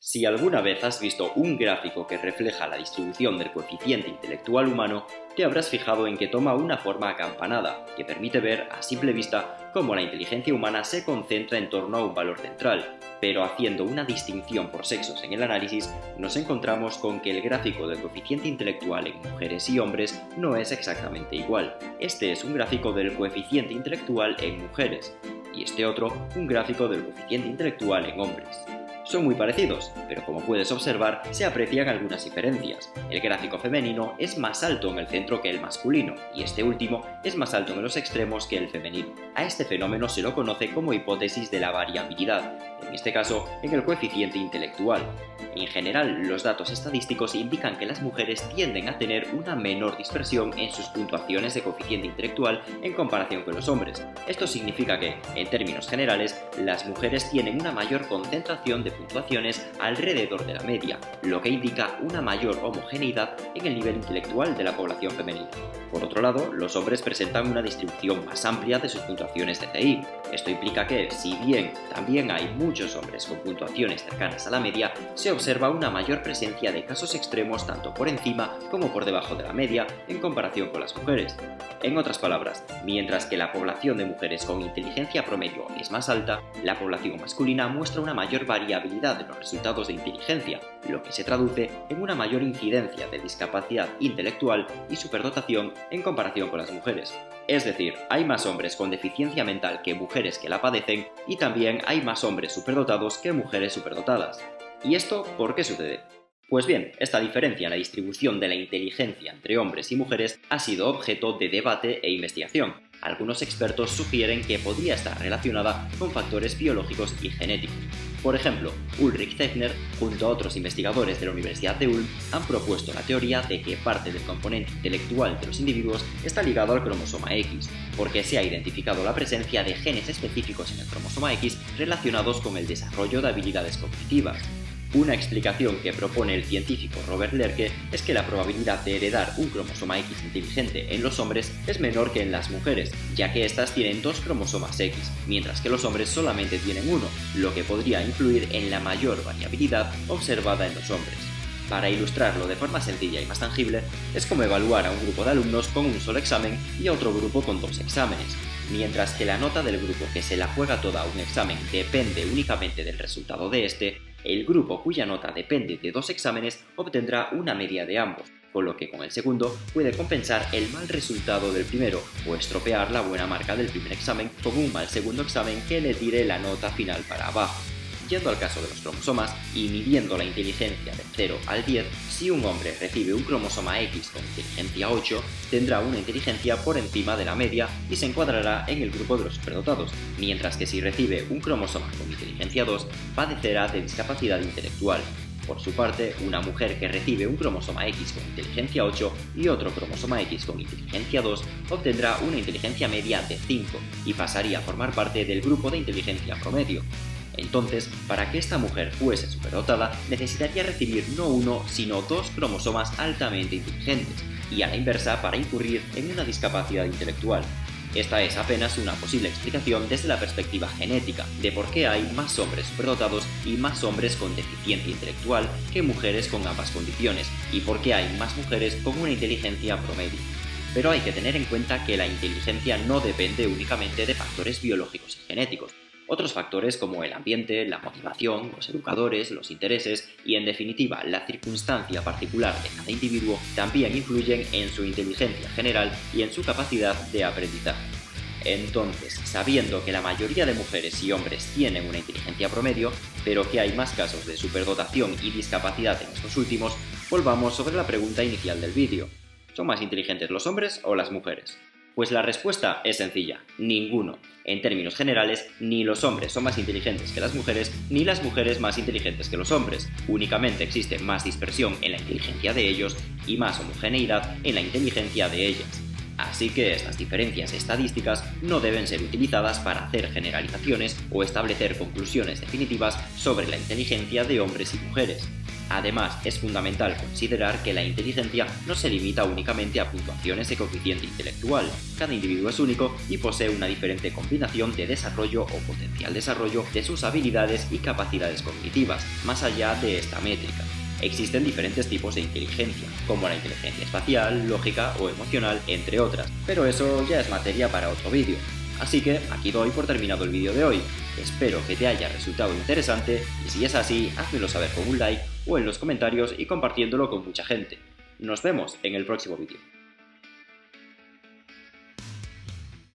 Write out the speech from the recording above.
Si alguna vez has visto un gráfico que refleja la distribución del coeficiente intelectual humano, te habrás fijado en que toma una forma acampanada, que permite ver a simple vista cómo la inteligencia humana se concentra en torno a un valor central, pero haciendo una distinción por sexos en el análisis, nos encontramos con que el gráfico del coeficiente intelectual en mujeres y hombres no es exactamente igual. Este es un gráfico del coeficiente intelectual en mujeres, y este otro un gráfico del coeficiente intelectual en hombres. Son muy parecidos, pero como puedes observar, se aprecian algunas diferencias. El gráfico femenino es más alto en el centro que el masculino, y este último es más alto en los extremos que el femenino. A este fenómeno se lo conoce como hipótesis de la variabilidad, en este caso en el coeficiente intelectual. En general, los datos estadísticos indican que las mujeres tienden a tener una menor dispersión en sus puntuaciones de coeficiente intelectual en comparación con los hombres. Esto significa que, en términos generales, las mujeres tienen una mayor concentración de puntuaciones alrededor de la media, lo que indica una mayor homogeneidad en el nivel intelectual de la población femenina. Por otro lado, los hombres presentan una distribución más amplia de sus puntuaciones de CI. Esto implica que, si bien también hay muchos hombres con puntuaciones cercanas a la media, se observa una mayor presencia de casos extremos tanto por encima como por debajo de la media en comparación con las mujeres. En otras palabras, mientras que la población de mujeres con inteligencia promedio es más alta, la población masculina muestra una mayor variabilidad de los resultados de inteligencia, lo que se traduce en una mayor incidencia de discapacidad intelectual y superdotación en comparación con las mujeres. Es decir, hay más hombres con deficiencia mental que mujeres que la padecen y también hay más hombres superdotados que mujeres superdotadas. ¿Y esto por qué sucede? Pues bien, esta diferencia en la distribución de la inteligencia entre hombres y mujeres ha sido objeto de debate e investigación. Algunos expertos sugieren que podría estar relacionada con factores biológicos y genéticos. Por ejemplo, Ulrich Zechner, junto a otros investigadores de la Universidad de Ulm, han propuesto la teoría de que parte del componente intelectual de los individuos está ligado al cromosoma X, porque se ha identificado la presencia de genes específicos en el cromosoma X relacionados con el desarrollo de habilidades cognitivas. Una explicación que propone el científico Robert Lerke es que la probabilidad de heredar un cromosoma X inteligente en los hombres es menor que en las mujeres, ya que éstas tienen dos cromosomas X, mientras que los hombres solamente tienen uno, lo que podría influir en la mayor variabilidad observada en los hombres. Para ilustrarlo de forma sencilla y más tangible, es como evaluar a un grupo de alumnos con un solo examen y a otro grupo con dos exámenes. Mientras que la nota del grupo que se la juega toda a un examen depende únicamente del resultado de este, el grupo cuya nota depende de dos exámenes obtendrá una media de ambos, con lo que con el segundo puede compensar el mal resultado del primero o estropear la buena marca del primer examen con un mal segundo examen que le tire la nota final para abajo. Yendo al caso de los cromosomas y midiendo la inteligencia de 0 al 10, si un hombre recibe un cromosoma X con inteligencia 8, tendrá una inteligencia por encima de la media y se encuadrará en el grupo de los superdotados, mientras que si recibe un cromosoma con inteligencia 2, padecerá de discapacidad intelectual. Por su parte, una mujer que recibe un cromosoma X con inteligencia 8 y otro cromosoma X con inteligencia 2 obtendrá una inteligencia media de 5 y pasaría a formar parte del grupo de inteligencia promedio. Entonces, para que esta mujer fuese superdotada, necesitaría recibir no uno, sino dos cromosomas altamente inteligentes, y a la inversa para incurrir en una discapacidad intelectual. Esta es apenas una posible explicación desde la perspectiva genética de por qué hay más hombres superdotados y más hombres con deficiencia intelectual que mujeres con ambas condiciones, y por qué hay más mujeres con una inteligencia promedio. Pero hay que tener en cuenta que la inteligencia no depende únicamente de factores biológicos y genéticos. Otros factores como el ambiente, la motivación, los educadores, los intereses y en definitiva la circunstancia particular de cada individuo también influyen en su inteligencia general y en su capacidad de aprendizaje. Entonces, sabiendo que la mayoría de mujeres y hombres tienen una inteligencia promedio, pero que hay más casos de superdotación y discapacidad en estos últimos, volvamos sobre la pregunta inicial del vídeo. ¿Son más inteligentes los hombres o las mujeres? Pues la respuesta es sencilla, ninguno. En términos generales, ni los hombres son más inteligentes que las mujeres, ni las mujeres más inteligentes que los hombres. Únicamente existe más dispersión en la inteligencia de ellos y más homogeneidad en la inteligencia de ellas. Así que estas diferencias estadísticas no deben ser utilizadas para hacer generalizaciones o establecer conclusiones definitivas sobre la inteligencia de hombres y mujeres. Además, es fundamental considerar que la inteligencia no se limita únicamente a puntuaciones de coeficiente intelectual. Cada individuo es único y posee una diferente combinación de desarrollo o potencial desarrollo de sus habilidades y capacidades cognitivas, más allá de esta métrica. Existen diferentes tipos de inteligencia, como la inteligencia espacial, lógica o emocional, entre otras, pero eso ya es materia para otro vídeo. Así que aquí doy por terminado el vídeo de hoy. Espero que te haya resultado interesante y si es así, házmelo saber con un like o en los comentarios y compartiéndolo con mucha gente. Nos vemos en el próximo vídeo.